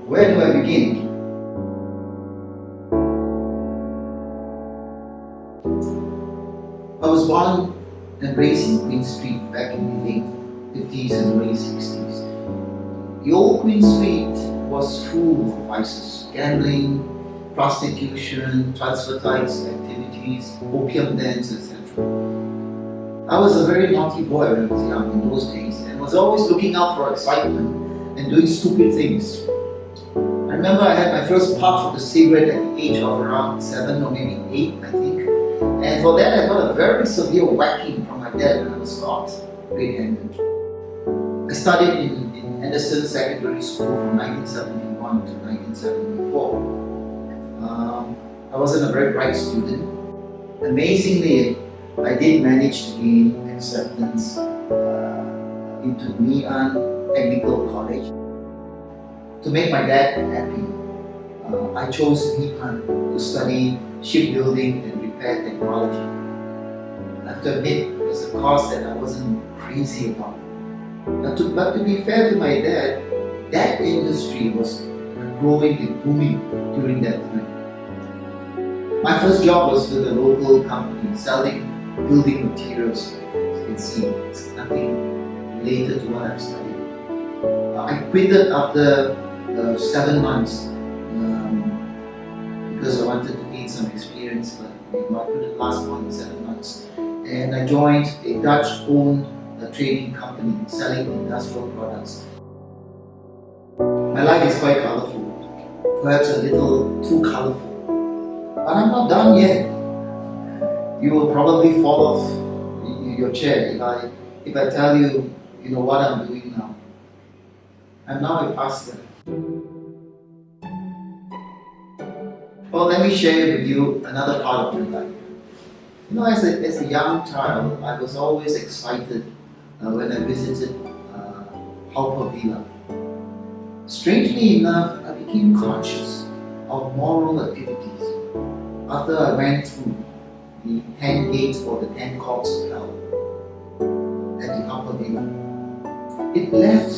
Where do I begin? I was born and raised in Queen Street back in the late 50s and early 60s. The old Queen Street was full of vices: gambling, prostitution, transvestite activities, opium dens, etc. I was a very naughty boy when I was young in those days and was always looking out for excitement and doing stupid things. I remember I had my first puff of a cigarette at the age of around 7 or maybe 8, I think. And for that I got a very severe whacking from my dad when I was caught red-handed. I studied in Anderson Secondary School from 1971 to 1974. I wasn't a very bright student. Amazingly, I did manage to gain acceptance into Ngee Technical College. To make my dad happy, I chose Ngee to study shipbuilding and repair technology. I have to admit, it was a course that I wasn't crazy about. But to be fair to my dad, that industry was growing and booming during that time. My first job was with a local company selling building materials. As you can see, it's nothing related to what I've studied. I quitted after 7 months because I wanted to gain some experience, but I couldn't last more than 7 months. And I joined a Dutch-owned trading company selling industrial products. My life is quite colorful, perhaps a little too colorful. But I'm not done yet. You will probably fall off your chair if I tell you, what I'm doing now. I'm now a pastor. Well, let me share with you another part of my life. As a young child, I was always excited when I visited Hauptvilla. Strangely enough, I became conscious of moral activities after I went through the 10 gates or the 10 courts of hell at the Hauptvilla. It left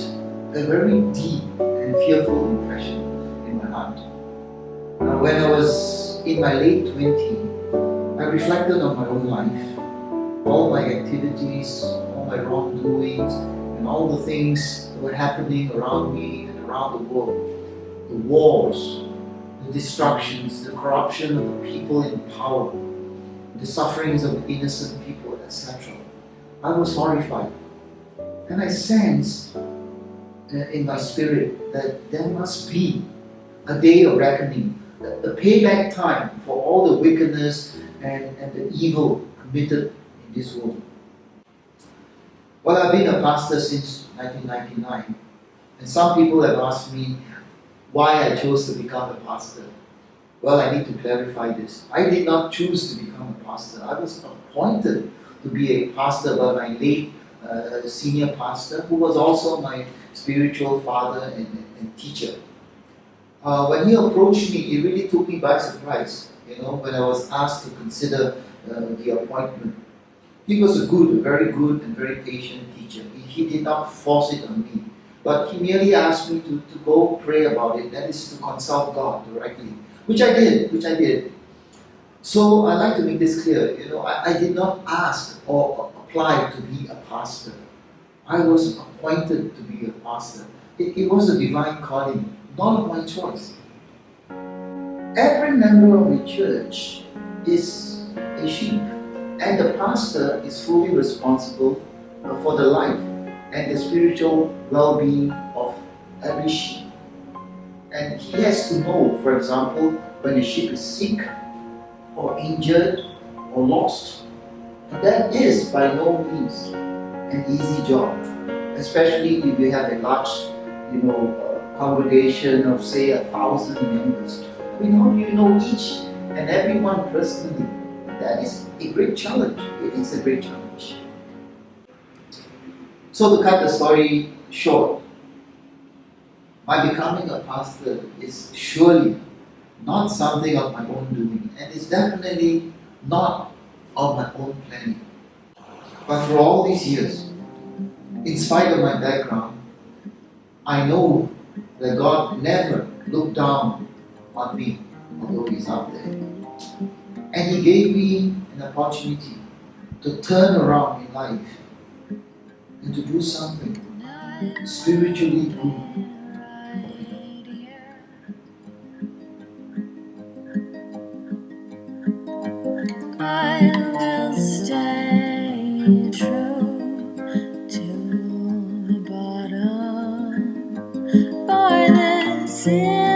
a very deep and fearful impression in my heart. When I was in my late 20s, I reflected on my own life, all my activities, all my wrongdoings, and all the things that were happening around me and around the world. The wars, the destructions, the corruption of the people in power, the sufferings of innocent people, etc. I was horrified. And I sensed in my spirit that there must be a day of reckoning, a payback time for all the wickedness and the evil committed in this world. Well, I've been a pastor since 1999, and some people have asked me why I chose to become a pastor. Well, I need to clarify this. I did not choose to become a pastor. I was appointed to be a pastor by my late senior pastor, who was also my spiritual father and teacher. When he approached me, it really took me by surprise, when I was asked to consider the appointment. He was a very good and very patient teacher. He did not force it on me, but he merely asked me to go pray about it, that is to consult God directly, which I did. So I'd like to make this clear, I did not ask or apply to be a pastor. I was appointed to be a pastor. It was a divine calling, not of my choice. Every member of the church is a sheep, and the pastor is fully responsible for the life and the spiritual well-being of every sheep. And he has to know, for example, when a sheep is sick or injured or lost. And that is by no means an easy job, especially if you have a large, congregation of say 1,000 members. How do you know each and every one personally? That is a great challenge. It is a great challenge. So to cut the story short, my becoming a pastor is surely not something of my own doing, and it's definitely not of my own planning. But for all these years, in spite of my background, I know that God never look down on me, although He's up there. And He gave me an opportunity to turn around in life and to do something spiritually good. I will stay true to the bottom for this.